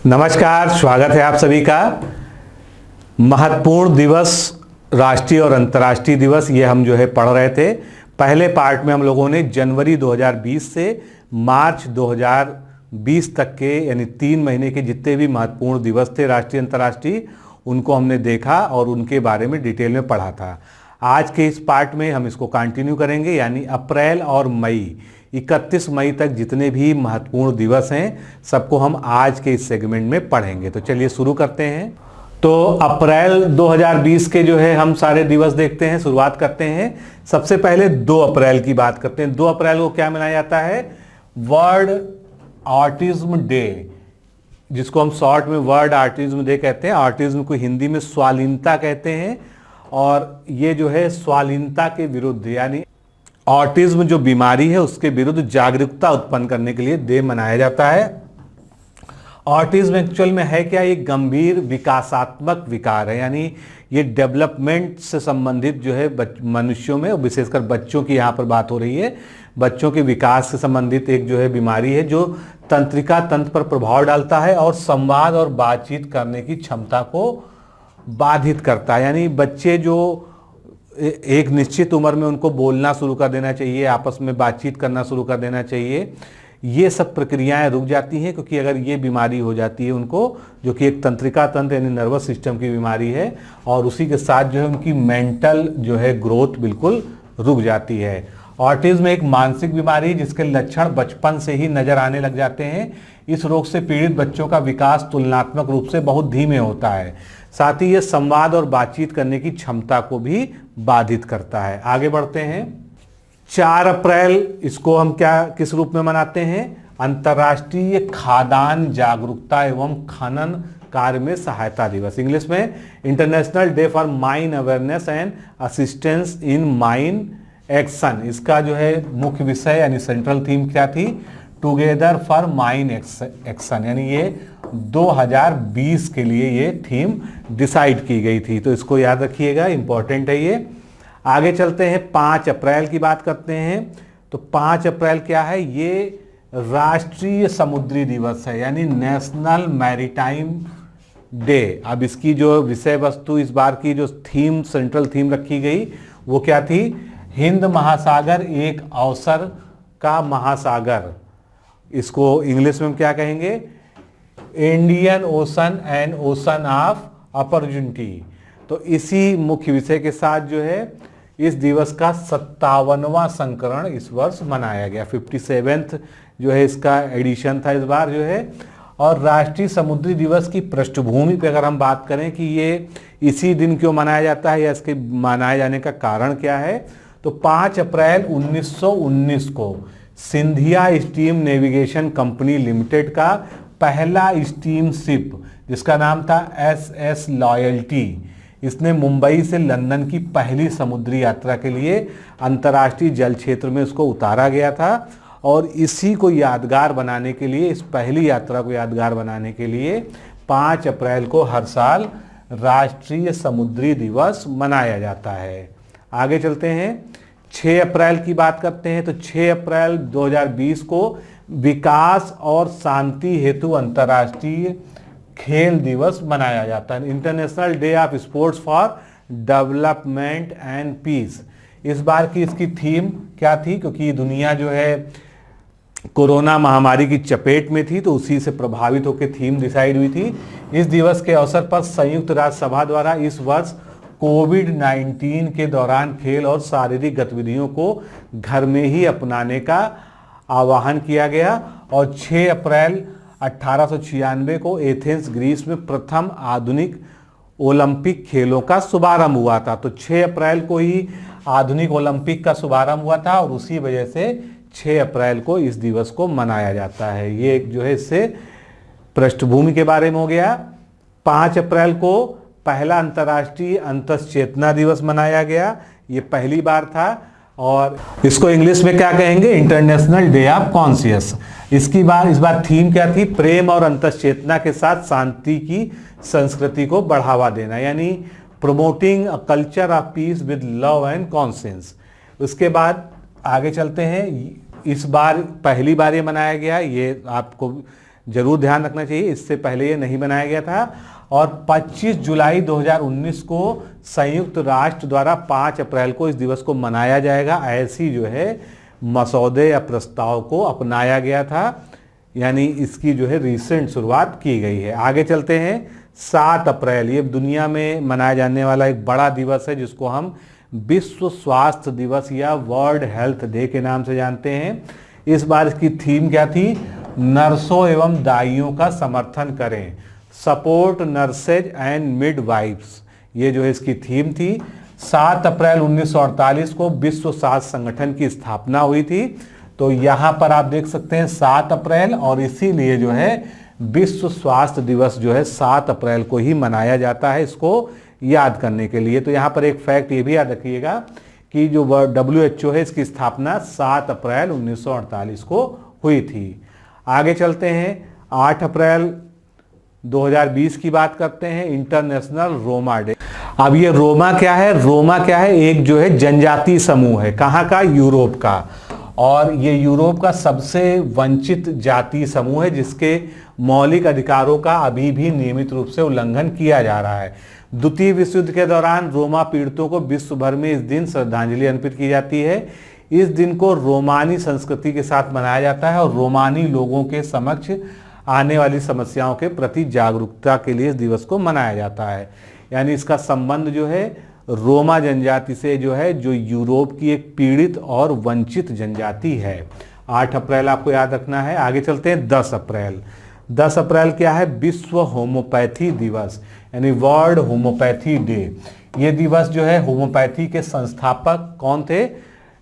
नमस्कार, स्वागत है आप सभी का। महत्वपूर्ण दिवस, राष्ट्रीय और अंतर्राष्ट्रीय दिवस, ये हम पढ़ रहे थे। पहले पार्ट में हम लोगों ने जनवरी 2020 से मार्च 2020 तक के यानी 3 महीने के जितने भी महत्वपूर्ण दिवस थे राष्ट्रीय अंतर्राष्ट्रीय, उनको हमने देखा और उनके बारे में डिटेल में पढ़ा था। आज के इस पार्ट में हम इसको कंटिन्यू करेंगे, यानी अप्रैल और मई 31 मई तक जितने भी महत्वपूर्ण दिवस हैं सबको हम आज के इस सेगमेंट में पढ़ेंगे। तो चलिए शुरू करते हैं। तो अप्रैल 2020 के हम सारे दिवस देखते हैं, शुरुआत करते हैं। सबसे पहले 2 अप्रैल की बात करते हैं। 2 अप्रैल को क्या मनाया जाता है? वर्ल्ड ऑटिज्म डे, जिसको हम शॉर्ट में वर्ल्ड ऑटिज्म डे कहते हैं। ऑटिज्म को हिंदी में स्वालीनता कहते हैं, और ये स्वालीनता के विरुद्ध, यानी ऑटिज्म जो बीमारी है उसके विरुद्ध जागरूकता उत्पन्न करने के लिए डे मनाया जाता है। ऑटिज्म एक्चुअल में है क्या? एक गंभीर विकासात्मक विकार है, यानी ये डेवलपमेंट से संबंधित मनुष्यों में, विशेषकर बच्चों की यहाँ पर बात हो रही है। बच्चों के विकास से संबंधित एक बीमारी है जो तंत्रिका तंत्र पर प्रभाव डालता है और संवाद और बातचीत करने की क्षमता को बाधित करता है। यानी बच्चे जो एक निश्चित उम्र में उनको बोलना शुरू कर देना चाहिए, आपस में बातचीत करना शुरू कर देना चाहिए, ये सब प्रक्रियाएं रुक जाती हैं, क्योंकि अगर ये बीमारी हो जाती है उनको, जो कि एक तंत्रिका तंत्र यानी नर्वस सिस्टम की बीमारी है, और उसी के साथ उनकी मेंटल ग्रोथ बिल्कुल रुक जाती है। ऑटिज्म एक मानसिक बीमारी जिसके लक्षण बचपन से ही नजर आने लग जाते हैं। इस रोग से पीड़ित बच्चों का विकास तुलनात्मक रूप से बहुत धीमे होता है। साथ ही ये संवाद और बातचीत करने की क्षमता को भी बाधित करता है। आगे बढ़ते हैं। 4 अप्रैल इसको हम किस रूप में मनाते हैं? अंतर्राष्ट्रीय खाद्यान्न जागरूकता एवं खनन कार्य में सहायता दिवस, इंग्लिश में international day for mine awareness and assistance in mine action. इसका मुख्य विषय यानी सेंट्रल थीम क्या थी? टुगेदर फॉर माइन एक्शन, यानी ये 2020 के लिए ये थीम डिसाइड की गई थी। तो इसको याद रखिएगा, इंपॉर्टेंट है ये। आगे चलते हैं, 5 अप्रैल की बात करते हैं। तो 5 अप्रैल क्या है? ये राष्ट्रीय समुद्री दिवस है, यानी नेशनल मैरीटाइम डे। अब इसकी विषय वस्तु, इस बार की थीम, सेंट्रल थीम रखी गई, वो क्या थी? हिंद महासागर एक अवसर का महासागर। इसको इंग्लिश में हम क्या कहेंगे? Indian ocean and ocean of opportunity. तो इसी मुख्य विषय के साथ इस दिवस का 57वां संस्करण इस वर्ष मनाया गया। 57th इसका एडिशन था इस बार और राष्ट्रीय समुद्री दिवस की पृष्ठभूमि पे अगर हम बात करें कि ये इसी दिन क्यों मनाया जाता है या इसके मनाए जाने का कारण क्या है, तो 5 अप्रैल 1919 को Scindia steam navigation company limited का पहला स्टीम शिप, जिसका नाम था SS लॉयल्टी, इसने मुंबई से लंदन की पहली समुद्री यात्रा के लिए अंतर्राष्ट्रीय जल क्षेत्र में उसको उतारा गया था। और इसी को यादगार बनाने के लिए, इस पहली यात्रा को यादगार बनाने के लिए 5 अप्रैल को हर साल राष्ट्रीय समुद्री दिवस मनाया जाता है। आगे चलते हैं, 6 अप्रैल की बात करते हैं। तो 6 अप्रैल 2020 को विकास और शांति हेतु अंतर्राष्ट्रीय खेल दिवस मनाया जाता है, international day of sports for development and peace. इस बार की इसकी थीम क्या थी? क्योंकि दुनिया कोरोना महामारी की चपेट में थी, तो उसी से प्रभावित होकर थीम डिसाइड हुई थी। इस दिवस के अवसर पर संयुक्त राष्ट्र सभा द्वारा इस वर्ष कोविड-19 के दौरान खेल और शारीरिक गतिविधियों को घर में ही अपनाने का आह्वान किया गया। और 6 अप्रैल 1896 को एथेंस ग्रीस में प्रथम आधुनिक ओलंपिक खेलों का शुभारंभ हुआ था। तो 6 अप्रैल को ही आधुनिक ओलंपिक का शुभारंभ हुआ था और उसी वजह से 6 अप्रैल को इस दिवस को मनाया जाता है। ये एक इससे पृष्ठभूमि के बारे में हो गया। 5 अप्रैल को पहला अंतर्राष्ट्रीय अंतश्चेतना दिवस मनाया गया, ये पहली बार था। और इसको इंग्लिश में क्या कहेंगे? International day of conscious. इस बार थीम क्या थी? प्रेम और अंतश्चेतना के साथ शांति की संस्कृति को बढ़ावा देना, यानी promoting a culture of peace with love and conscious. उसके बाद आगे चलते हैं। इस बार पहली बार ये मनाया गया, ये आपको जरूर ध्यान रखना चाहिए, इससे पहले ये नहीं बनाया गया था। और 25 जुलाई 2019 को संयुक्त राष्ट्र द्वारा 5 अप्रैल को इस दिवस को मनाया जाएगा, ऐसी जो है मसौदे या प्रस्ताव को अपनाया गया था, यानी इसकी जो है रिसेंट शुरुआत की गई है। आगे चलते हैं। 7 अप्रैल ये दुनिया में मनाया जाने वाला एक बड़ा दिवस है जिसको हम विश्व स्वास्थ्य दिवस या वर्ल्ड हेल्थ डे के नाम से जानते हैं। इस बार इसकी थीम क्या थी? नर्सों एवं दाइयों का समर्थन करें, सपोर्ट नर्सेज एंड मिडवाइफ्स, ये जो है इसकी थीम थी। 7 अप्रैल 1948 को विश्व स्वास्थ्य संगठन की स्थापना हुई थी। तो यहाँ पर आप देख सकते हैं 7 अप्रैल, और इसीलिए जो है विश्व स्वास्थ्य दिवस जो है 7 अप्रैल को ही मनाया जाता है, इसको याद करने के लिए। तो यहाँ पर एक फैक्ट ये भी याद रखिएगा कि जो WHO है इसकी स्थापना 7 अप्रैल 1948 को हुई थी। आगे चलते हैं। 8 अप्रैल 2020 की बात करते हैं, इंटरनेशनल रोमा डे। अब ये रोमा क्या है? रोमा क्या है? एक जो है जनजाति समूह है। कहाँ का? यूरोप का। और ये यूरोप का सबसे वंचित जाति समूह है जिसके मौलिक अधिकारों का अभी भी नियमित रूप से उल्लंघन किया जा रहा है। द्वितीय विश्व युद्ध के दौरान रोमा पीड़ितों को विश्व भर में इस दिन श्रद्धांजलि अर्पित की जाती है। इस दिन को रोमानी संस्कृति के साथ मनाया जाता है और रोमानी लोगों के समक्ष आने वाली समस्याओं के प्रति जागरूकता के लिए इस दिवस को मनाया जाता है। यानी इसका संबंध जो है रोमा जनजाति से जो है, जो यूरोप की एक पीड़ित और वंचित जनजाति है। 8 अप्रैल आपको याद रखना है। आगे चलते हैं। 10 अप्रैल। 10 अप्रैल क्या है? विश्व होम्योपैथी दिवस, यानी वर्ल्ड होम्योपैथी डे। ये दिवस जो है होम्योपैथी के संस्थापक कौन थे?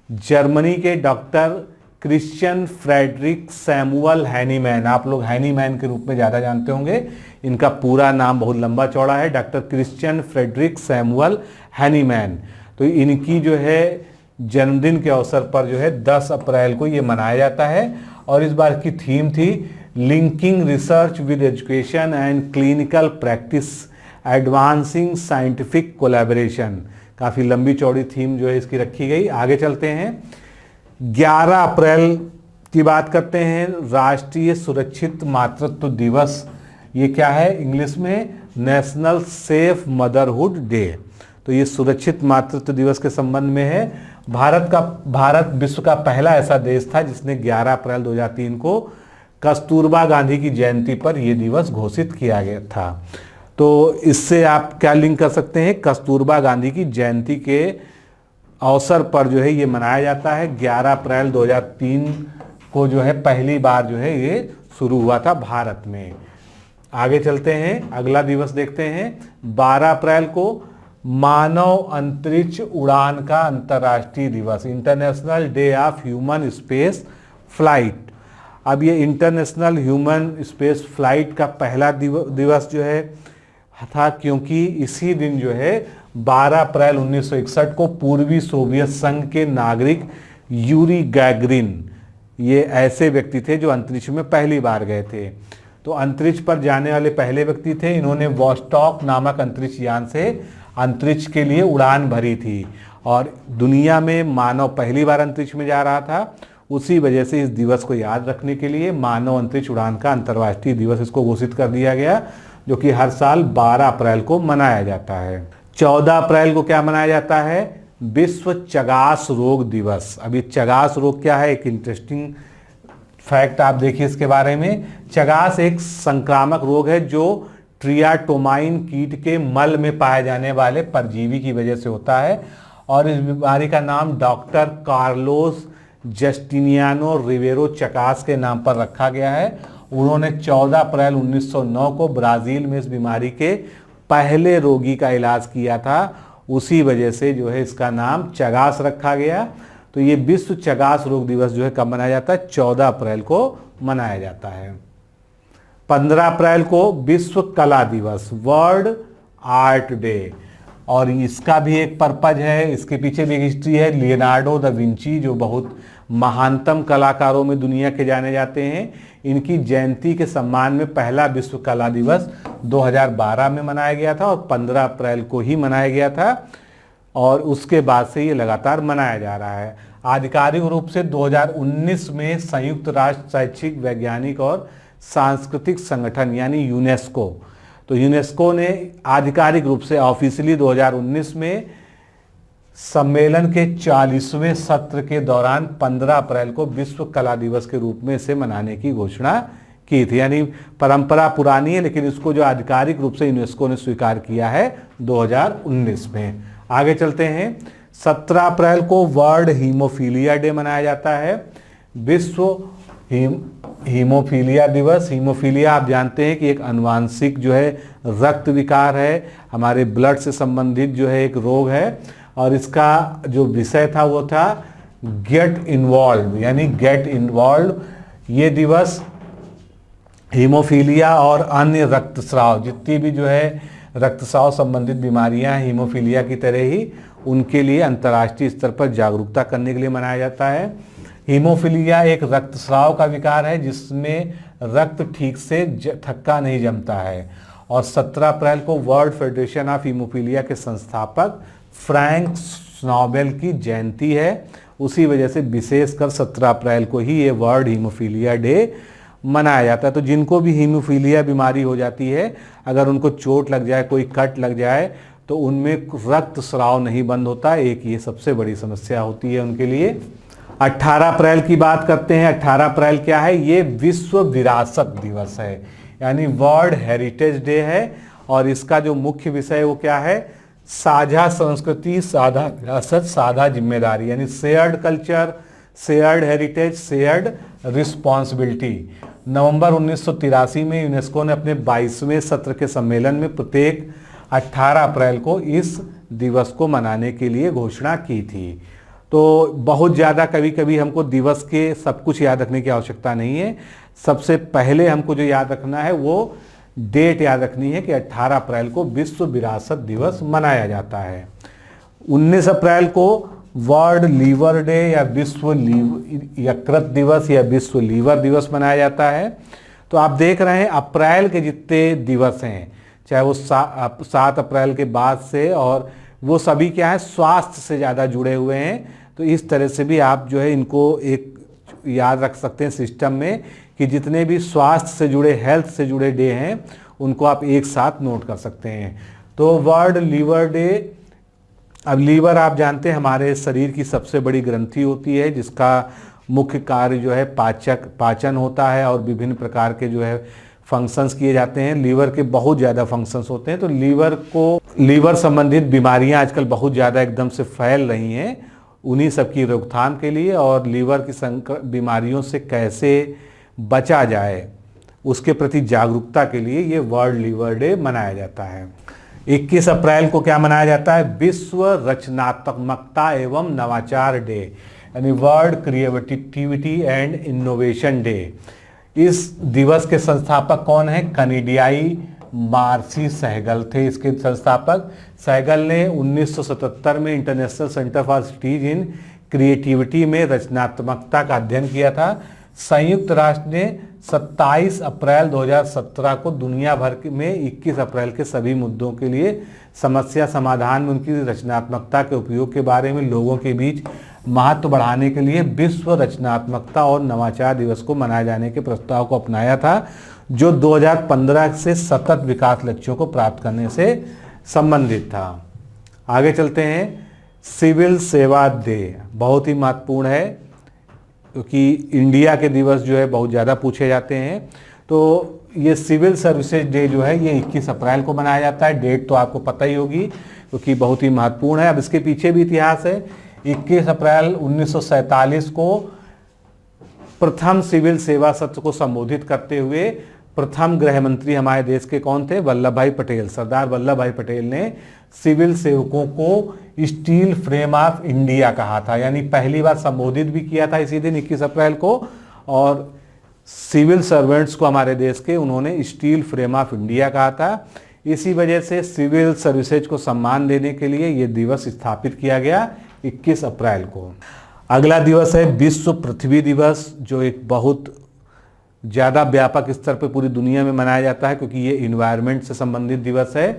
जर्मनी के doctor Christian Friedrich Samuel Hahnemann. आप लोग हैनीमैन के रूप में ज़्यादा जानते होंगे, इनका पूरा नाम बहुत लंबा चौड़ा है, doctor Christian Friedrich Samuel Hahnemann. तो इनकी जो है जन्मदिन के अवसर पर जो है 10 अप्रैल को ये मनाया जाता है। और इस बार की थीम थी linking research with education and clinical practice, advancing scientific collaboration. काफ़ी लंबी चौड़ी थीम जो है इसकी रखी गई। आगे चलते हैं। 11 अप्रैल की बात करते हैं, राष्ट्रीय सुरक्षित मातृत्व दिवस। ये क्या है? इंग्लिश में नेशनल सेफ मदरहुड डे। तो ये सुरक्षित मातृत्व दिवस के संबंध में है। भारत विश्व का पहला ऐसा देश था जिसने 11 अप्रैल 2003 को कस्तूरबा गांधी की जयंती पर यह दिवस घोषित किया गया था। तो इससे आप क्या लिंक कर सकते हैं? कस्तूरबा गांधी की जयंती के अवसर पर जो है ये मनाया जाता है। 11 अप्रैल 2003 को जो है पहली बार जो है ये शुरू हुआ था भारत में। आगे चलते हैं, अगला दिवस देखते हैं। 12 अप्रैल को मानव अंतरिक्ष उड़ान का अंतर्राष्ट्रीय दिवस, international day of human space flight. अब ये इंटरनेशनल ह्यूमन स्पेस फ्लाइट का पहला दिवस जो है था, क्योंकि इसी दिन जो है 12 अप्रैल 1961 को पूर्वी सोवियत संघ के नागरिक यूरी गैगरिन, ये ऐसे व्यक्ति थे जो अंतरिक्ष में पहली बार गए थे। तो अंतरिक्ष पर जाने वाले पहले व्यक्ति थे। इन्होंने वॉस्टॉक नामक अंतरिक्ष यान से अंतरिक्ष के लिए उड़ान भरी थी और दुनिया में मानव पहली बार अंतरिक्ष में जा रहा था। उसी वजह से इस दिवस को याद रखने के लिए मानव अंतरिक्ष उड़ान का अंतर्राष्ट्रीय दिवस इसको घोषित कर दिया गया, जो कि हर साल 12 अप्रैल को मनाया जाता है। 14 अप्रैल को क्या मनाया जाता है? विश्व चगास रोग दिवस। अभी चगास रोग क्या है? एक इंटरेस्टिंग फैक्ट आप देखिए इसके बारे में। चगास एक संक्रामक रोग है जो ट्रियाटोमाइन कीट के मल में पाए जाने वाले परजीवी की वजह से होता है और इस बीमारी का नाम डॉक्टर कार्लोस जस्टिनियानो रिवेरो चकास के नाम पर रखा गया है। उन्होंने 14 अप्रैल 1909 को ब्राज़ील में इस बीमारी के पहले रोगी का इलाज किया था। उसी वजह से जो है इसका नाम चगास रखा गया। तो ये विश्व चगास रोग दिवस जो है कब मनाया जाता है? 14 अप्रैल को मनाया जाता है। 15 अप्रैल को विश्व कला दिवस, वर्ल्ड आर्ट डे, और इसका भी एक पर्पज है, इसके पीछे भी एक हिस्ट्री है। लियोनार्डो दा विंची जो बहुत महानतम कलाकारों में दुनिया के जाने जाते हैं, इनकी जयंती के सम्मान में पहला विश्व कला दिवस 2012 में मनाया गया था और 15 अप्रैल को ही मनाया गया था और उसके बाद से ये लगातार मनाया जा रहा है। आधिकारिक रूप से 2019 में संयुक्त राष्ट्र शैक्षिक, वैज्ञानिक और सांस्कृतिक संगठन यानी यूनेस्को। तो यूनेस्को ने आधिकारिक रूप से ऑफिशियली 2019 में सम्मेलन के 40वें सत्र के दौरान 15 अप्रैल को विश्व कला दिवस के रूप में इसे मनाने की घोषणा की थी। यानी परंपरा पुरानी है, लेकिन इसको जो आधिकारिक रूप से यूनेस्को ने स्वीकार किया है 2019 में। आगे चलते हैं। 17 अप्रैल को वर्ल्ड हीमोफीलिया डे मनाया जाता है। विश्व हीमोफीलिया दिवस। हीमोफीलिया आप जानते हैं कि एक अनुवांशिक जो है रक्त विकार है, हमारे ब्लड से संबंधित जो है एक रोग है, और इसका जो विषय था वो था गेट इन्वॉल्व, यानी गेट इन्वॉल्व। ये दिवस हीमोफीलिया और अन्य रक्तस्राव, जितनी भी जो है रक्तस्राव संबंधित बीमारियां हैं हीमोफीलिया की तरह ही, उनके लिए अंतर्राष्ट्रीय स्तर पर जागरूकता करने के लिए मनाया जाता है। हीमोफीलिया एक रक्तस्राव का विकार है जिसमें रक्त ठीक से थक्का नहीं जमता है। और 17 अप्रैल को वर्ल्ड फेडरेशन ऑफ हीमोफीलिया के संस्थापक फ्रैंक स्नोबेल की जयंती है। उसी वजह से विशेषकर 17 अप्रैल को ही ये वर्ल्ड हीमोफीलिया डे मनाया जाता है। तो जिनको भी हीमोफीलिया बीमारी हो जाती है, अगर उनको चोट लग जाए, कोई कट लग जाए, तो उनमें रक्त स्राव नहीं बंद होता। एक ये सबसे बड़ी समस्या होती है उनके लिए। 18 अप्रैल की बात करते हैं। 18 अप्रैल क्या है? ये विश्व विरासत दिवस है, यानी वर्ल्ड हेरिटेज डे है। और इसका जो मुख्य विषय वो क्या है? साझा संस्कृति, साझा विरासत, साझा जिम्मेदारी, यानी shared culture, shared heritage, shared responsibility. नवंबर 1983 में यूनेस्को ने अपने 22वें सत्र के सम्मेलन में प्रत्येक 18 अप्रैल को इस दिवस को मनाने के लिए घोषणा की थी। तो बहुत ज़्यादा कभी कभी हमको दिवस के सब कुछ याद रखने की आवश्यकता नहीं है। सबसे पहले हमको जो याद रखना है वो डेट याद रखनी है कि 18 अप्रैल को विश्व विरासत दिवस मनाया जाता है। 19 अप्रैल को वर्ल्ड लीवर डे या विश्व यकृत दिवस या विश्व लीवर दिवस मनाया जाता है। तो आप देख रहे हैं अप्रैल के जितने दिवस हैं, चाहे वो 7 अप्रैल के बाद से, और वो सभी क्या है? स्वास्थ्य से ज़्यादा जुड़े हुए हैं। तो इस तरह से भी आप जो है इनको एक याद रख सकते हैं सिस्टम में कि जितने भी स्वास्थ्य से जुड़े, हेल्थ से जुड़े डे हैं, उनको आप एक साथ नोट कर सकते हैं। तो वर्ल्ड लीवर डे। अब लीवर आप जानते हैं हमारे शरीर की सबसे बड़ी ग्रंथि होती है, जिसका मुख्य कार्य जो है पाचन होता है, और विभिन्न प्रकार के जो है फंक्शंस किए जाते हैं। लीवर के बहुत ज़्यादा फंक्शंस होते हैं। तो लीवर संबंधित बीमारियां आजकल बहुत ज़्यादा एकदम से फैल रही हैं। उन्हीं सब की रोकथाम के लिए और लीवर की बीमारियों से कैसे बचा जाए उसके प्रति जागरूकता के लिए ये वर्ल्ड लीवर डे मनाया जाता है। 21 अप्रैल को क्या मनाया जाता है? विश्व रचनात्मकता एवं नवाचार डे, यानी world creativity and innovation day. इस दिवस के संस्थापक कौन है? कनाडियाई मार्सी सहगल थे इसके संस्थापक। सहगल ने 1977 में international centre for cities in creativity में रचनात्मकता का अध्ययन किया था। संयुक्त राष्ट्र ने 27 अप्रैल 2017 को दुनिया भर में 21 अप्रैल के सभी मुद्दों के लिए समस्या समाधान में उनकी रचनात्मकता के उपयोग के बारे में लोगों के बीच महत्व बढ़ाने के लिए विश्व रचनात्मकता और नवाचार दिवस को मनाए जाने के प्रस्ताव को अपनाया था, जो 2015 से सतत विकास लक्ष्यों को प्राप्त करने से संबंधित था। आगे चलते हैं। सिविल सेवा डे बहुत ही महत्वपूर्ण है, क्योंकि इंडिया के दिवस जो है बहुत ज़्यादा पूछे जाते हैं। तो ये सिविल सर्विसेज डे जो है ये 21 अप्रैल को मनाया जाता है। डेट तो आपको पता ही होगी क्योंकि बहुत ही महत्वपूर्ण है। अब इसके पीछे भी इतिहास है। 21 अप्रैल 1947 को प्रथम सिविल सेवा सत्र को संबोधित करते हुए प्रथम गृह मंत्री हमारे देश के कौन थे? वल्लभ भाई पटेल। सरदार वल्लभ भाई पटेल ने सिविल सेवकों को स्टील फ्रेम ऑफ इंडिया कहा था, यानी पहली बार संबोधित भी किया था इसी दिन 21 अप्रैल को। और सिविल सर्वेंट्स को हमारे देश के उन्होंने स्टील फ्रेम ऑफ इंडिया कहा था। इसी वजह से सिविल सर्विसेज को सम्मान देने के लिए ये दिवस स्थापित किया गया 21 अप्रैल को। अगला दिवस है विश्व पृथ्वी दिवस, जो एक बहुत ज़्यादा व्यापक स्तर पर पूरी दुनिया में मनाया जाता है क्योंकि ये इन्वायरमेंट से संबंधित दिवस है।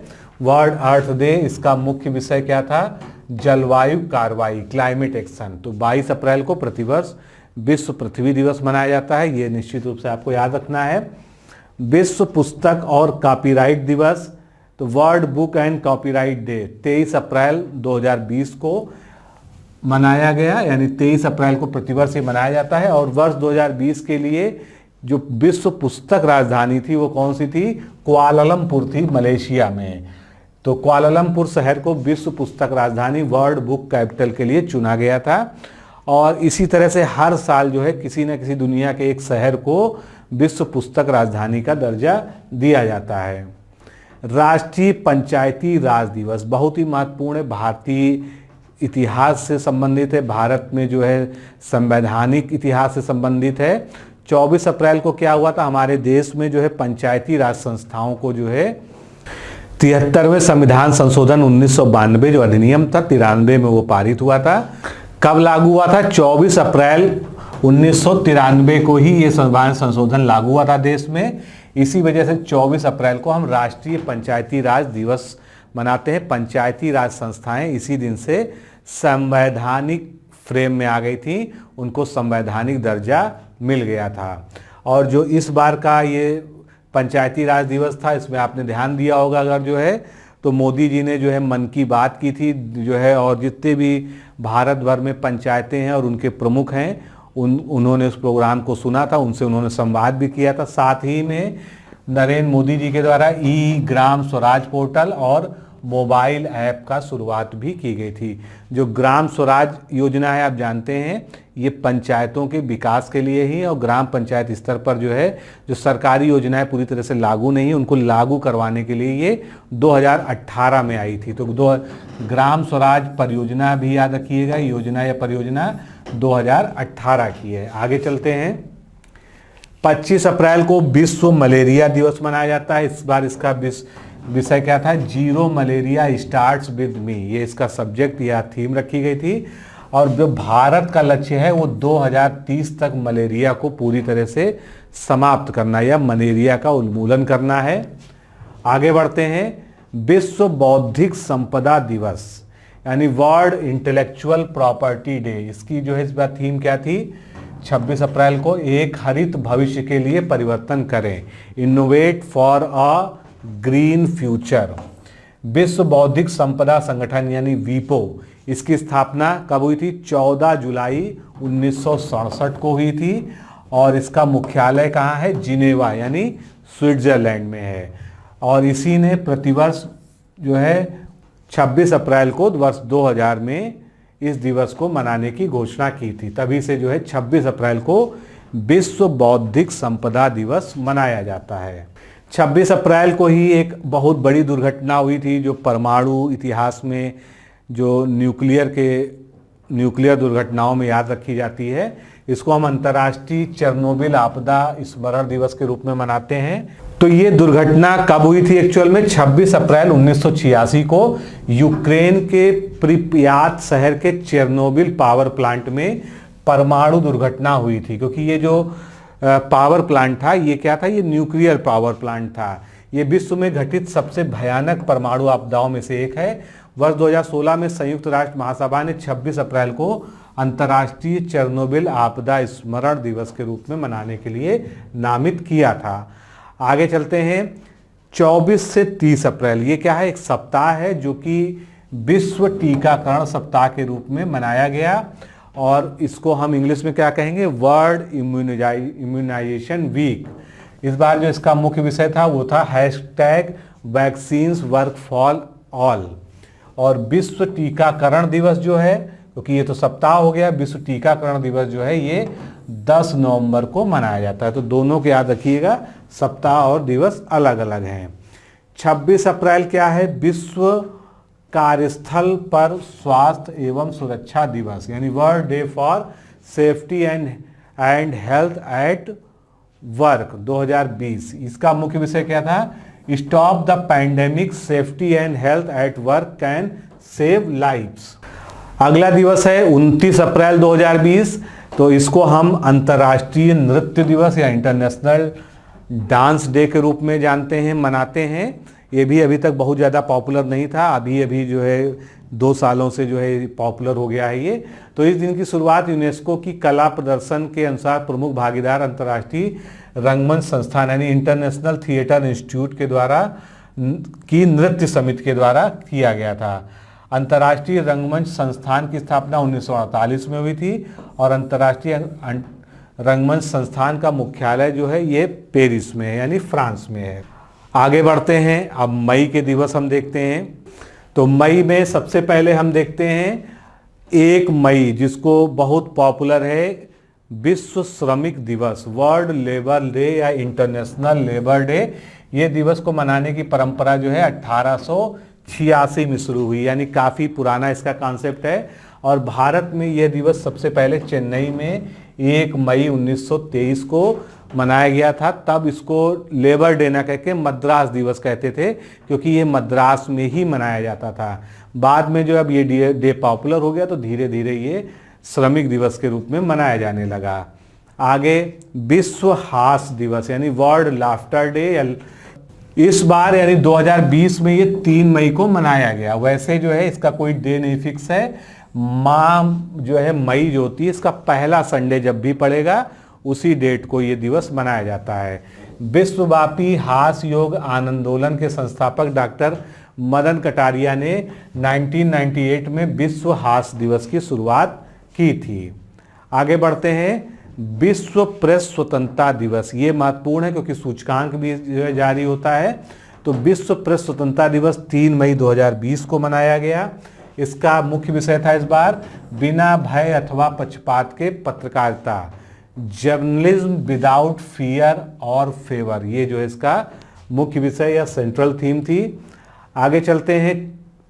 वर्ल्ड अर्थ डे, इसका मुख्य विषय क्या था? जलवायु कार्रवाई, क्लाइमेट एक्शन। तो 22 अप्रैल को प्रतिवर्ष विश्व पृथ्वी दिवस मनाया जाता है। ये निश्चित रूप से आपको याद रखना है। विश्व पुस्तक और कॉपीराइट दिवस, तो world book and copyright day 23 अप्रैल 2020 को मनाया गया, यानी 23 अप्रैल को प्रतिवर्ष ये मनाया जाता है। और वर्ष 2020 के लिए जो विश्व पुस्तक राजधानी थी वो कौन सी थी? कुआलालंपुर थी, मलेशिया में। तो कुआलालंपुर शहर को विश्व पुस्तक राजधानी, वर्ल्ड बुक कैपिटल के लिए चुना गया था। और इसी तरह से हर साल जो है किसी न किसी दुनिया के एक शहर को विश्व पुस्तक राजधानी का दर्जा दिया जाता है। राष्ट्रीय पंचायती राज दिवस बहुत ही महत्वपूर्ण है, भारतीय इतिहास से संबंधित है, भारत में जो है संवैधानिक इतिहास से संबंधित है। 24 अप्रैल को क्या हुआ था? हमारे देश में जो है पंचायती राज संस्थाओं को जो है 73वें संविधान संशोधन 1992 जो अधिनियम था 93 में वो पारित हुआ था। कब लागू हुआ था? 24 अप्रैल 1993 को ही ये संविधान संशोधन लागू हुआ था देश में। इसी वजह से 24 अप्रैल को हम राष्ट्रीय पंचायती राज दिवस मनाते हैं। पंचायती राज संस्थाएं इसी दिन से संवैधानिक फ्रेम में आ गई थी, उनको संवैधानिक दर्जा मिल गया था। और जो इस बार का ये पंचायती राज दिवस था, इसमें आपने ध्यान दिया होगा अगर जो है तो मोदी जी ने जो है मन की बात की थी जो है, और जितने भी भारत भर में पंचायतें हैं और उनके प्रमुख हैं उन्होंने उस प्रोग्राम को सुना था, उनसे उन्होंने संवाद भी किया था। साथ ही में नरेंद्र मोदी जी के द्वारा ई ग्राम स्वराज पोर्टल और मोबाइल ऐप का शुरुआत भी की गई थी। जो ग्राम स्वराज योजना है आप जानते हैं, ये पंचायतों के विकास के लिए ही, और ग्राम पंचायत स्तर पर जो है जो सरकारी योजनाएं पूरी तरह से लागू नहीं, उनको लागू करवाने के लिए ये 2018 में आई थी। तो ग्राम स्वराज परियोजना भी याद रखिएगा, योजना या परियोजना 2018 की है। आगे चलते हैं। 25 अप्रैल को विश्व मलेरिया दिवस मनाया जाता है। इस बार इसका विषय क्या था? Zero malaria starts with me, ये इसका सब्जेक्ट या थीम रखी गई थी। और जो भारत का लक्ष्य है वो 2030 तक मलेरिया को पूरी तरह से समाप्त करना या मलेरिया का उन्मूलन करना है। आगे बढ़ते हैं। विश्व बौद्धिक संपदा दिवस यानी वर्ल्ड इंटेलेक्चुअल प्रॉपर्टी डे, इसकी जो है इस बार थीम क्या थी? 26 अप्रैल को एक हरित भविष्य के लिए परिवर्तन करें, innovate for a green future. विश्व बौद्धिक संपदा संगठन यानी वीपो, इसकी स्थापना कब हुई थी? 14 जुलाई 1967 को हुई थी। और इसका मुख्यालय कहाँ है? जिनेवा यानी स्विट्जरलैंड में है। और इसी ने प्रतिवर्ष जो है 26 अप्रैल को वर्ष 2000 में इस दिवस को मनाने की घोषणा की थी। तभी से जो है 26 अप्रैल को विश्व बौद्धिक संपदा दिवस मनाया जाता है। 26 अप्रैल को ही एक बहुत बड़ी दुर्घटना हुई थी जो परमाणु इतिहास में जो न्यूक्लियर दुर्घटनाओं में याद रखी जाती है। इसको हम अंतर्राष्ट्रीय चेरनोबिल आपदा स्मरण दिवस के रूप में मनाते हैं। तो ये दुर्घटना कब हुई थी? एक्चुअल में 26 अप्रैल 1986 को यूक्रेन के प्रिप्यात शहर के चेरनोबिल पावर प्लांट में परमाणु दुर्घटना हुई थी। क्योंकि ये जो पावर प्लांट था ये क्या था? ये न्यूक्लियर पावर प्लांट था। ये विश्व में घटित सबसे भयानक परमाणु आपदाओं में से एक है। वर्ष 2016 में संयुक्त राष्ट्र महासभा ने 26 अप्रैल को अंतर्राष्ट्रीय चेरनोबिल आपदा स्मरण दिवस के रूप में मनाने के लिए नामित किया था। आगे चलते हैं। 24 से 30 अप्रैल ये क्या है? एक सप्ताह है जो कि विश्व टीकाकरण सप्ताह के रूप में मनाया गया। और इसको हम इंग्लिश में क्या कहेंगे? World immunisation week. इस बार जो इसका मुख्य विषय था वो था #वैक्सीन्स वर्क फॉर ऑल। और विश्व टीकाकरण दिवस जो है, क्योंकि ये तो सप्ताह हो गया, विश्व टीकाकरण दिवस जो है ये 10 नवंबर को मनाया जाता है। तो दोनों को याद रखिएगा, सप्ताह और दिवस अलग अलग हैं। 26 अप्रैल क्या है? विश्व कार्यस्थल पर स्वास्थ्य एवं सुरक्षा दिवस यानी world day for safety and health at work 2020। इसका मुख्य विषय क्या था? Stop the pandemic, safety and health at work can save lives. अगला दिवस है 29 अप्रैल 2020। तो इसको हम अंतर्राष्ट्रीय नृत्य दिवस या इंटरनेशनल डांस डे के रूप में जानते हैं, मनाते हैं। ये भी अभी तक बहुत ज़्यादा पॉपुलर नहीं था, अभी जो है 2 सालों से जो है पॉपुलर हो गया है ये। तो इस दिन की शुरुआत यूनेस्को की कला प्रदर्शन के अनुसार प्रमुख भागीदार अंतर्राष्ट्रीय रंगमंच संस्थान यानी इंटरनेशनल थिएटर इंस्टीट्यूट के द्वारा की नृत्य समिति के द्वारा किया गया था। अंतर्राष्ट्रीय रंगमंच संस्थान की स्थापना 1948 में हुई थी और अंतर्राष्ट्रीय रंगमंच संस्थान का मुख्यालय जो है ये पेरिस में है यानी फ्रांस में है। आगे बढ़ते हैं, अब मई के दिवस हम देखते हैं। तो मई में सबसे पहले हम देखते हैं 1 मई, जिसको बहुत पॉपुलर है, विश्व श्रमिक दिवस, वर्ल्ड लेबर डे या इंटरनेशनल लेबर डे। ये दिवस को मनाने की परंपरा जो है 1886 में शुरू हुई, यानी काफ़ी पुराना इसका कॉन्सेप्ट है। और भारत में यह दिवस सबसे पहले चेन्नई में 1 मई 1923 को मनाया गया था। तब इसको लेबर डे ना कहकर मद्रास दिवस कहते थे, क्योंकि ये मद्रास में ही मनाया जाता था। बाद में जो अब ये डे पॉपुलर हो गया तो धीरे धीरे ये श्रमिक दिवस के रूप में मनाया जाने लगा। आगे विश्व हास्य दिवस यानी वर्ल्ड लाफ्टर डे, इस बार यानी 2020 में ये 3 मई को मनाया गया। वैसे जो है इसका कोई डे नहीं फिक्स है। माह जो है मई जो होती है इसका पहला संडे जब भी पड़ेगा उसी डेट को ये दिवस मनाया जाता है। विश्वव्यापी हास्य योग आंदोलन के संस्थापक डॉक्टर मदन कटारिया ने 1998 में विश्व हास्य दिवस की शुरुआत की थी। आगे बढ़ते हैं, विश्व प्रेस स्वतंत्रता दिवस। ये महत्वपूर्ण है क्योंकि सूचकांक भी जो है जारी होता है। तो विश्व प्रेस स्वतंत्रता दिवस 3 मई 2020 को मनाया गया। इसका मुख्य विषय था इस बार बिना भय अथवा पक्षपात के पत्रकारिता, जर्नलिज्म विदाउट फियर और फेवर। ये जो है इसका मुख्य विषय या सेंट्रल थीम थी। आगे चलते हैं,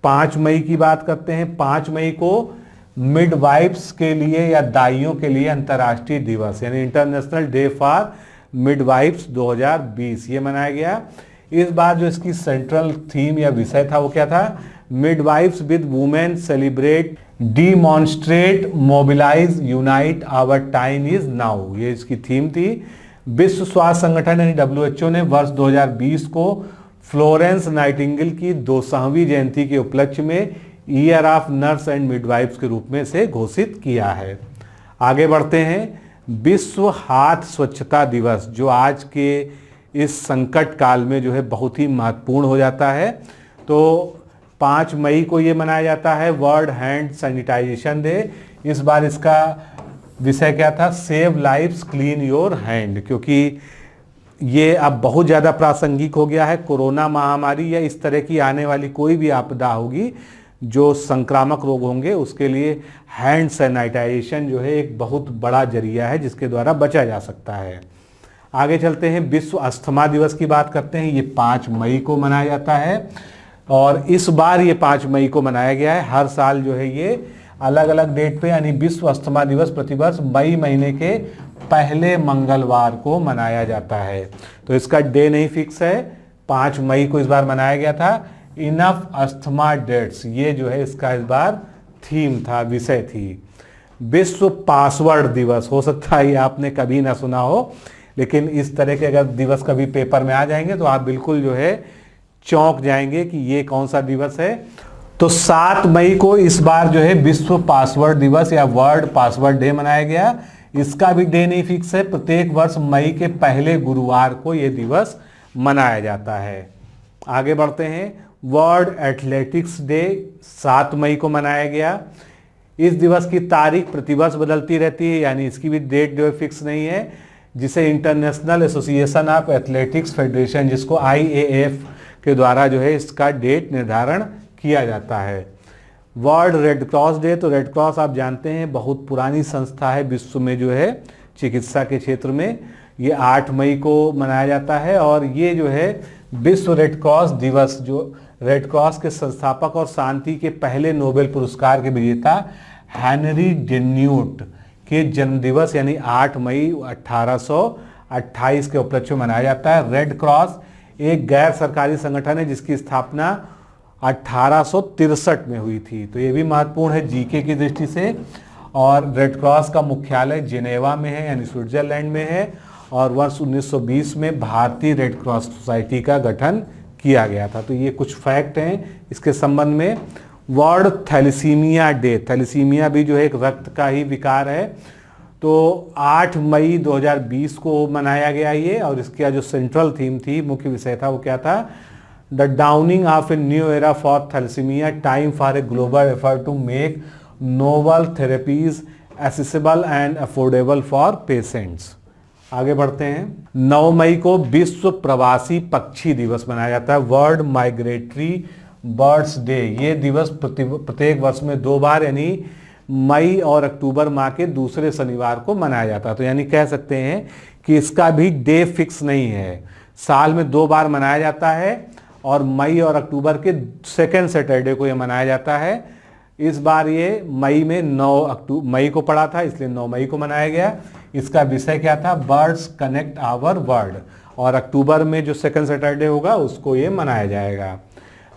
5 मई की बात करते हैं। 5 मई को मिडवाइफ्स के लिए या दाइयों के लिए अंतर्राष्ट्रीय दिवस यानी इंटरनेशनल डे फॉर मिडवाइफ्स 2020 ये मनाया गया। इस बार जो इसकी सेंट्रल थीम या विषय था वो क्या था, midwives with women celebrate demonstrate mobilise unite our time is now, ये इसकी थीम थी। विश्व स्वास्थ्य संगठन यानी WHO ने वर्ष 2020 को फ्लोरेंस नाइटिंगेल की 200वीं जयंती के उपलक्ष्य में year of nurse and midwives के रूप में से घोषित किया है। आगे बढ़ते हैं, विश्व हाथ स्वच्छता दिवस जो आज के इस संकट काल में जो है बहुत ही महत्वपूर्ण हो जाता है। तो 5 मई को ये मनाया जाता है वर्ल्ड हैंड सैनिटाइजेशन डे। इस बार इसका विषय क्या था, save lives clean your hand, क्योंकि ये अब बहुत ज़्यादा प्रासंगिक हो गया है। कोरोना महामारी या इस तरह की आने वाली कोई भी आपदा होगी जो संक्रामक रोग होंगे उसके लिए हैंड सैनिटाइजेशन जो है एक बहुत बड़ा जरिया है जिसके द्वारा बचा जा सकता है। आगे चलते हैं, विश्व अस्थमा दिवस की बात करते हैं। ये 5 मई को मनाया जाता है और इस बार ये 5 मई को मनाया गया है। हर साल जो है ये अलग अलग डेट पे यानी विश्व अस्थमा दिवस प्रतिवर्ष मई महीने के पहले मंगलवार को मनाया जाता है। तो इसका डे नहीं फिक्स है, 5 मई को इस बार मनाया गया था। इनफ अस्थमा डेट्स ये जो है इसका इस बार थीम था, विषय थी। विश्व पासवर्ड दिवस, हो सकता है ये आपने कभी ना सुना हो, लेकिन इस तरह के अगर दिवस कभी पेपर में आ जाएंगे तो आप बिल्कुल जो है चौंक जाएंगे कि ये कौन सा दिवस है। तो 7 मई को इस बार जो है विश्व पासवर्ड दिवस या वर्ल्ड पासवर्ड डे मनाया गया। इसका भी डे नहीं फिक्स है, प्रत्येक वर्ष मई के पहले गुरुवार को ये दिवस मनाया जाता है। आगे बढ़ते हैं, वर्ल्ड एथलेटिक्स डे 7 मई को मनाया गया। इस दिवस की तारीख प्रतिवर्ष बदलती रहती है, यानी इसकी भी डेट जो है फिक्स नहीं है, जिसे international association of athletics federation जिसको IAAF के द्वारा जो है इसका डेट निर्धारण किया जाता है। वर्ल्ड रेड क्रॉस डे, तो रेड क्रॉस आप जानते हैं बहुत पुरानी संस्था है विश्व में जो है चिकित्सा के क्षेत्र में। ये 8 मई को मनाया जाता है और ये जो है विश्व रेड क्रॉस दिवस जो रेड क्रॉस के संस्थापक और शांति के पहले नोबेल पुरस्कार के विजेता हेनरी डेन्यूट के जन्मदिवस यानी 8 मई 1828 के उपलक्ष्य में मनाया जाता है। रेड क्रॉस एक गैर सरकारी संगठन है जिसकी स्थापना 1863 में हुई थी। तो ये भी महत्वपूर्ण है जीके की दृष्टि से। और रेड क्रॉस का मुख्यालय जिनेवा में है यानी स्विट्जरलैंड में है और वर्ष 1920 में भारतीय रेड क्रॉस सोसाइटी का गठन किया गया था। तो ये कुछ फैक्ट हैं इसके संबंध में। वर्ल्ड थैलेसीमिया डे, थैलेसीमिया भी जो है एक रक्त का ही विकार है, तो 8 मई 2020 को मनाया गया ये। और इसका जो सेंट्रल थीम थी, मुख्य विषय था, वो क्या था? The dawning of a new era for thalassaemia, time for a global effort to make novel therapies accessible and affordable for patients. आगे बढ़ते हैं। 9 मई को विश्व प्रवासी पक्षी दिवस मनाया जाता है, वर्ल्ड माइग्रेटरी बर्ड्स डे। ये दिवस प्रत्येक वर्ष में 2 बार यानी मई और अक्टूबर माह के दूसरे शनिवार को मनाया जाता है। तो यानी कह सकते हैं कि इसका भी डे फिक्स नहीं है, साल में 2 बार मनाया जाता है और मई और अक्टूबर के सेकेंड सैटरडे को ये मनाया जाता है। इस बार ये मई में 9 मई को पड़ा था, इसलिए 9 मई को मनाया गया। इसका विषय क्या था? Birds connect our world. और अक्टूबर में जो सेकेंड सैटरडे होगा उसको ये मनाया जाएगा।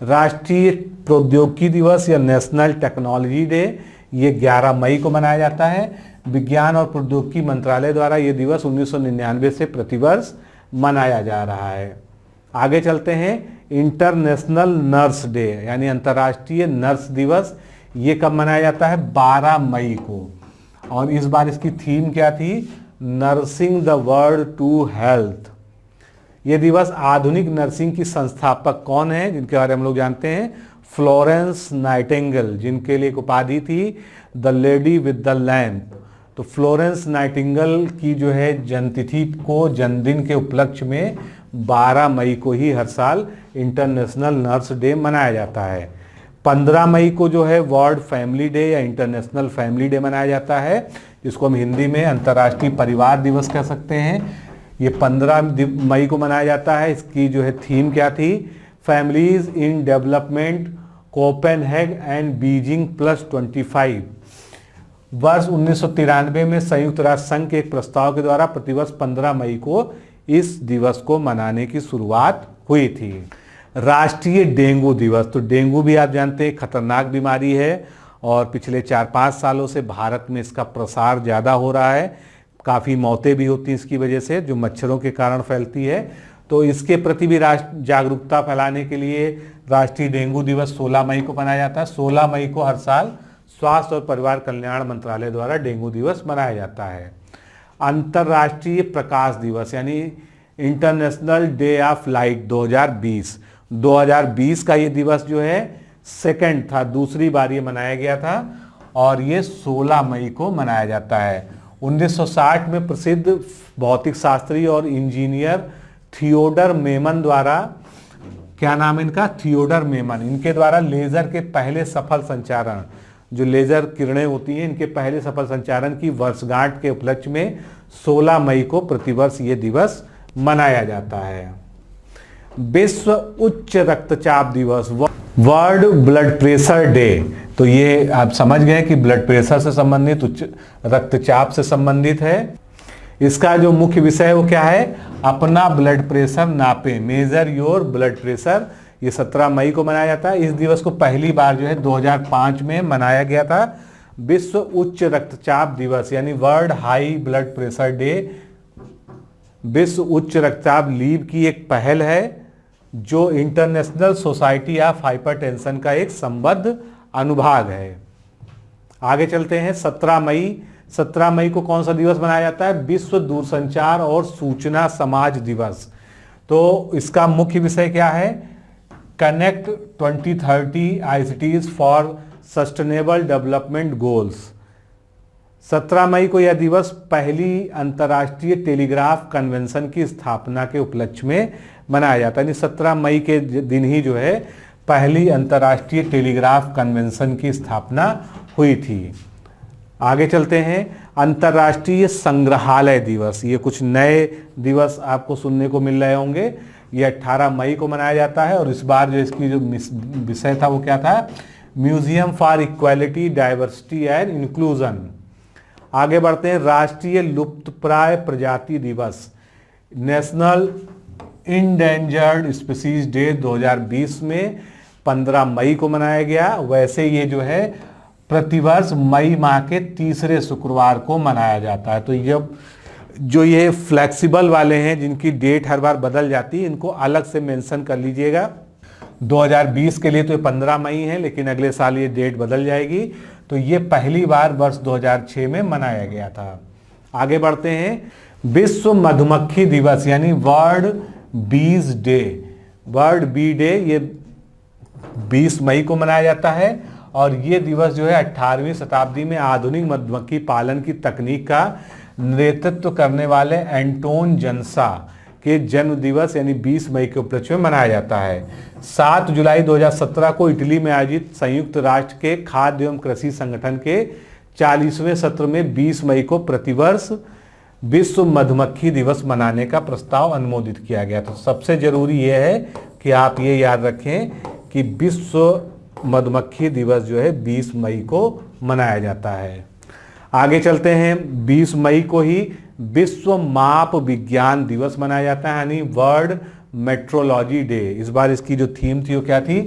राष्ट्रीय प्रौद्योगिकी दिवस या नेशनल टेक्नोलॉजी डे, ये 11 मई को मनाया जाता है। विज्ञान और प्रौद्योगिकी मंत्रालय द्वारा ये दिवस 1999 से प्रतिवर्ष मनाया जा रहा है। आगे चलते हैं। इंटरनेशनल नर्स डे यानी अंतर्राष्ट्रीय नर्स दिवस, ये कब मनाया जाता है? 12 मई को। और इस बार इसकी थीम क्या थी? Nursing the world to health. ये दिवस आधुनिक नर्सिंग की संस्थापक कौन है, जिनके बारे में हम लोग जानते हैं? फ्लोरेंस नाइटिंगेल, जिनके लिए एक उपाधि थी the lady with the lamp. तो फ्लोरेंस नाइटिंगेल की जो है जन्मतिथि को, जन्मदिन के उपलक्ष्य में 12 मई को ही हर साल इंटरनेशनल नर्स डे मनाया जाता है। 15 मई को जो है वर्ल्ड फैमिली डे या इंटरनेशनल फैमिली डे मनाया जाता है, जिसको हम हिंदी में अंतर्राष्ट्रीय परिवार दिवस कह सकते हैं। ये 15 मई को मनाया जाता है। इसकी जो है थीम क्या थी? Families in development, Copenhagen and Beijing +25। वर्ष 1993 में संयुक्त राष्ट्र संघ के एक प्रस्ताव के द्वारा प्रतिवर्ष 15 मई को इस दिवस को मनाने की शुरुआत हुई थी। राष्ट्रीय डेंगू दिवस, तो डेंगू भी आप जानते हैं खतरनाक बीमारी है और पिछले 4-5 सालों से भारत में इसका प्रसार ज़्यादा हो रहा है। काफ़ी मौतें भी होती हैं इसकी वजह से, जो मच्छरों के कारण फैलती है। तो इसके प्रति भी जागरूकता फैलाने के लिए राष्ट्रीय डेंगू दिवस 16 मई को मनाया जाता है। 16 मई को हर साल स्वास्थ्य और परिवार कल्याण मंत्रालय द्वारा डेंगू दिवस मनाया जाता है। अंतर्राष्ट्रीय प्रकाश दिवस यानी इंटरनेशनल डे ऑफ लाइट 2020 का ये दिवस जो है सेकंड था, दूसरी बार ये मनाया गया था और ये 16 मई को मनाया जाता है। 1960 में प्रसिद्ध भौतिक शास्त्री और इंजीनियर थियोडर मेमन द्वारा, क्या नाम है इनका? थियोडर मेमन, इनके द्वारा लेजर के पहले सफल संचारण, जो लेजर किरणें होती हैं, इनके पहले सफल संचारण की वर्षगांठ के उपलक्ष्य में 16 मई को प्रतिवर्ष ये दिवस मनाया जाता है। विश्व उच्च रक्तचाप दिवस, वर्ल्ड ब्लड प्रेशर डे। तो ये आप समझ गए कि ब्लड प्रेशर से संबंधित, उच्च रक्तचाप से संबंधित है। इसका जो मुख्य विषय है वो क्या है? अपना ब्लड प्रेशर नापें, मेजर योर ब्लड प्रेशर। ये 17 मई को मनाया जाता है। इस दिवस को पहली बार जो है 2005 में मनाया गया था। विश्व उच्च रक्तचाप दिवस यानी world high blood pressure day विश्व उच्च रक्तचाप लीग की एक पहल है, जो इंटरनेशनल सोसाइटी ऑफ हाइपरटेंशन का एक संबद्ध अनुभाग है। आगे चलते हैं। 17 मई को कौन सा दिवस मनाया जाता है? विश्व दूरसंचार और सूचना समाज दिवस। तो इसका मुख्य विषय क्या है? Connect 2030 ICTs for sustainable development goals. 17 मई को यह दिवस पहली अंतर्राष्ट्रीय टेलीग्राफ कन्वेंशन की स्थापना के उपलक्ष्य में मनाया जाता है। यानी 17 मई के दिन ही जो है पहली अंतर्राष्ट्रीय टेलीग्राफ कन्वेंशन की स्थापना हुई थी। आगे चलते हैं। अंतर्राष्ट्रीय संग्रहालय दिवस, ये कुछ नए दिवस आपको सुनने को मिल रहे होंगे। ये 18 मई को मनाया जाता है और इस बार जो इसकी जो विषय था वो क्या था? Museum for equality, diversity and inclusion. आगे बढ़ते हैं। राष्ट्रीय लुप्तप्राय प्रजाति दिवस, नेशनल इंडेंजर्ड स्पीसीज डे 2020 में 15 मई को मनाया गया। वैसे ये जो है प्रतिवर्ष मई माह के तीसरे शुक्रवार को मनाया जाता है। तो जो ये फ्लेक्सिबल वाले हैं, जिनकी डेट हर बार बदल जाती है, इनको अलग से मेंशन कर लीजिएगा। 2020 के लिए तो ये 15 मई है, लेकिन अगले साल ये डेट बदल जाएगी। तो ये पहली बार वर्ष 2006 में मनाया गया था। आगे बढ़ते हैं। विश्व मधुमक्खी दिवस यानी वर्ल्ड बीज डे, वर्ल्ड बी डे, ये 20 मई को मनाया जाता है। और ये दिवस जो है 18वीं शताब्दी में आधुनिक मधुमक्खी पालन की तकनीक का नेतृत्व करने वाले एंटोन जनसा के जन्म दिवस यानी 20 मई के उपलक्ष्य में मनाया जाता है। 7 जुलाई 2017 को इटली में आयोजित संयुक्त राष्ट्र के खाद्य एवं कृषि संगठन के 40वें सत्र में 20 मई को प्रतिवर्ष विश्व मधुमक्खी दिवस मनाने का प्रस्ताव अनुमोदित किया गया। तो सबसे जरूरी यह है कि आप ये याद रखें कि विश्व मधुमक्खी दिवस जो है 20 मई को मनाया जाता है। आगे चलते हैं। 20 मई को ही विश्व माप विज्ञान दिवस मनाया जाता है यानी वर्ल्ड मेट्रोलॉजी डे। इस बार इसकी जो थीम थी वो क्या थी?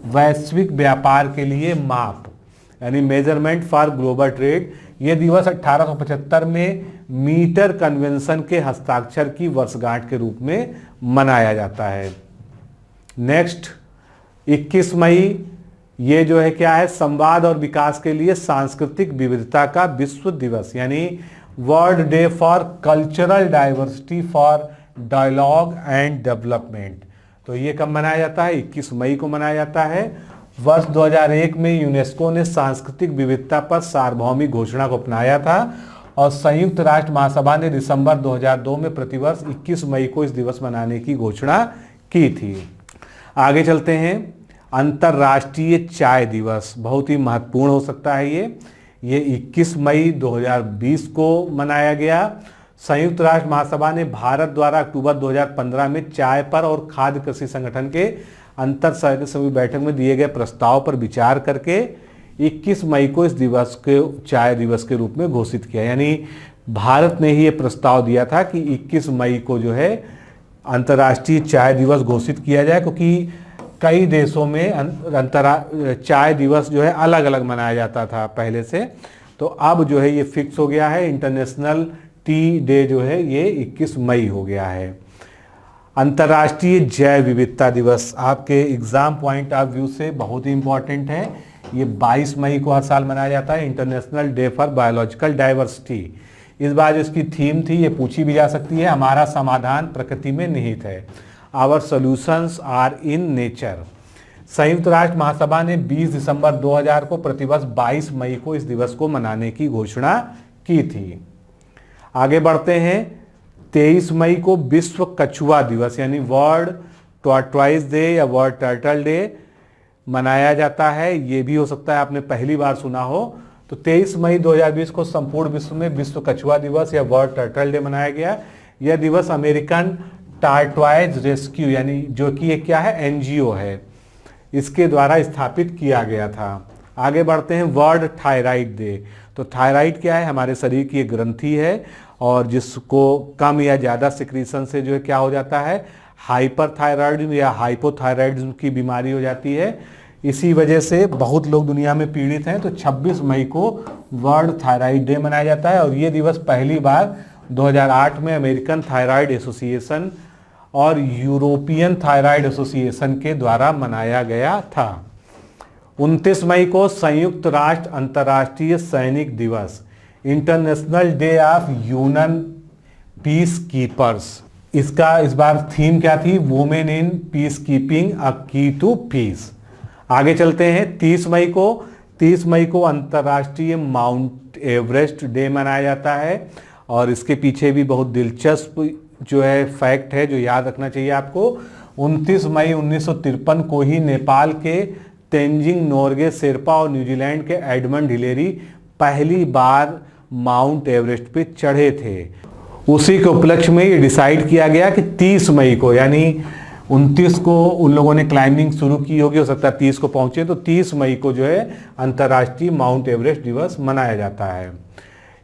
वैश्विक व्यापार के लिए माप यानी मेजरमेंट फॉर ग्लोबल ट्रेड। यह दिवस 1875 में मीटर कन्वेंशन के हस्ताक्षर की वर्षगांठ के रूप में मनाया जाता है। नेक्स्ट 21 मई, ये जो है क्या है? संवाद और विकास के लिए सांस्कृतिक विविधता का विश्व दिवस यानी world day for cultural diversity for dialogue and development. तो ये कब मनाया जाता है? 21 मई को मनाया जाता है। वर्ष 2001 में यूनेस्को ने सांस्कृतिक विविधता पर सार्वभौमिक घोषणा को अपनाया था और संयुक्त राष्ट्र महासभा ने दिसंबर 2002 में प्रतिवर्ष 21 मई को इस दिवस मनाने की घोषणा की थी। आगे चलते हैं। अंतर्राष्ट्रीय चाय दिवस बहुत ही महत्वपूर्ण हो सकता है। ये 21 मई 2020 को मनाया गया। संयुक्त राष्ट्र महासभा ने भारत द्वारा अक्टूबर 2015 में चाय पर और खाद्य कृषि संगठन के अंतर समिति बैठक में दिए गए प्रस्ताव पर विचार करके 21 मई को इस दिवस के चाय दिवस के रूप में घोषित किया। यानी भारत ने ही ये प्रस्ताव दिया था कि 21 मई को जो है अंतर्राष्ट्रीय चाय दिवस घोषित किया जाए, क्योंकि कई देशों में चाय दिवस जो है अलग अलग मनाया जाता था पहले से। तो अब जो है ये फिक्स हो गया है, इंटरनेशनल टी डे जो है ये 21 मई हो गया है। अंतर्राष्ट्रीय जैव विविधता दिवस आपके एग्जाम पॉइंट ऑफ व्यू से बहुत ही इंपॉर्टेंट है। ये 22 मई को हर साल मनाया जाता है, international day for biological diversity. इस बार जो इसकी थीम थी ये पूछी भी जा सकती है, हमारा समाधान प्रकृति में निहित है, our solutions are in nature. संयुक्त राष्ट्र महासभा ने 20 दिसंबर 2000 को प्रतिवर्ष 22 मई को इस दिवस को मनाने की घोषणा की थी। आगे बढ़ते हैं। 23 मई को विश्व कछुआ दिवस यानी वर्ल्ड टॉर्टॉइस डे या वर्ल्ड टर्टल डे मनाया जाता है। ये भी हो सकता है आपने पहली बार सुना हो। तो 23 मई 2020 को संपूर्ण विश्व में विश्व कछुआ दिवस या वर्ल्ड टर्टल डे मनाया गया। यह दिवस अमेरिकन टार्टॉइज रेस्क्यू यानी जो कि एक क्या है? एनजीओ है, इसके द्वारा स्थापित किया गया था। आगे बढ़ते हैं। World thyroid day. तो थायराइड क्या है? हमारे शरीर की एक ग्रंथि है और जिसको कम या ज़्यादा सिक्रीशन से जो है क्या हो जाता है? हाइपरथायराइडिज्म या हाइपोथायराइडिज्म की बीमारी हो जाती है। इसी वजह से बहुत लोग दुनिया में पीड़ित हैं। तो 26 मई को वर्ल्ड थायराइड डे मनाया जाता है और ये दिवस पहली बार 2008 में अमेरिकन थायराइड एसोसिएशन और यूरोपियन थायराइड एसोसिएशन के द्वारा मनाया गया था। 29 मई को संयुक्त राष्ट्र अंतर्राष्ट्रीय सैनिक दिवस, international day of union peace keepers. इसका इस बार थीम क्या थी? Women in peace keeping a की टू पीस। आगे चलते हैं। 30 मई को अंतर्राष्ट्रीय माउंट एवरेस्ट डे मनाया जाता है और इसके पीछे भी बहुत दिलचस्प जो है फैक्ट है जो याद रखना चाहिए आपको। 29 मई 1953 को ही नेपाल के तेंजिंग नोर्गे शेरपा और न्यूजीलैंड के एडमंड हिलेरी पहली बार माउंट एवरेस्ट पे चढ़े थे। उसी के उपलक्ष्य में ये डिसाइड किया गया कि 30 मई को यानी 29 को उन लोगों ने क्लाइंबिंग शुरू की होगी, हो सकता है 30 को पहुंचे, तो 30 मई को जो है अंतर्राष्ट्रीय माउंट एवरेस्ट दिवस मनाया जाता है।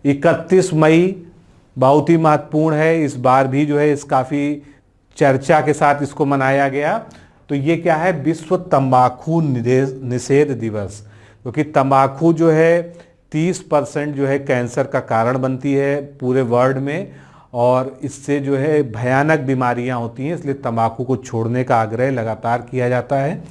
31 मई बहुत ही महत्वपूर्ण है, इस बार भी जो है इस काफ़ी चर्चा के साथ इसको मनाया गया। तो ये क्या है? विश्व तंबाकू निषेध दिवस, क्योंकि तंबाकू जो है 30% जो है कैंसर का कारण बनती है पूरे वर्ल्ड में और इससे जो है भयानक बीमारियां होती हैं, इसलिए तंबाकू को छोड़ने का आग्रह लगातार किया जाता है।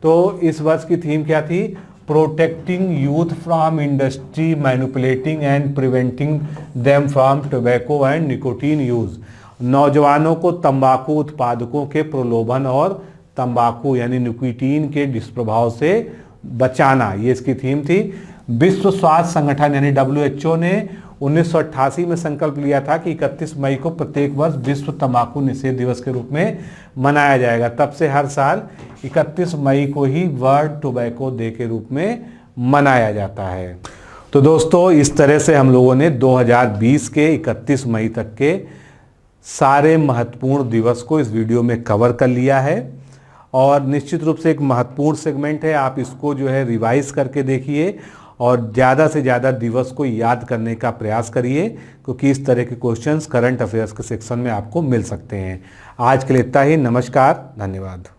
तो इस वर्ष की थीम क्या थी? Protecting youth from industry manipulating and preventing them from tobacco and nicotine use. नौजवानों को तंबाकू उत्पादकों के प्रलोभन और तंबाकू यानी निकोटीन के दुष्प्रभाव से बचाना, ये इसकी थीम थी। विश्व स्वास्थ्य संगठन यानी WHO ने 1988 में संकल्प लिया था कि 31 मई को प्रत्येक वर्ष विश्व तंबाकू निषेध दिवस के रूप में मनाया जाएगा। तब से हर साल 31 मई को ही वर्ल्ड टोबैको डे के रूप में मनाया जाता है। तो दोस्तों, इस तरह से हम लोगों ने 2020 के 31 मई तक के सारे महत्वपूर्ण दिवस को इस वीडियो में कवर कर लिया है और निश्चित रूप से एक महत्वपूर्ण सेगमेंट है। आप इसको जो है रिवाइज करके देखिए और ज़्यादा से ज़्यादा दिवस को याद करने का प्रयास करिए, क्योंकि इस तरह के क्वेश्चंस करंट अफेयर्स के सेक्शन में आपको मिल सकते हैं। आज के लिए इतना ही। नमस्कार, धन्यवाद।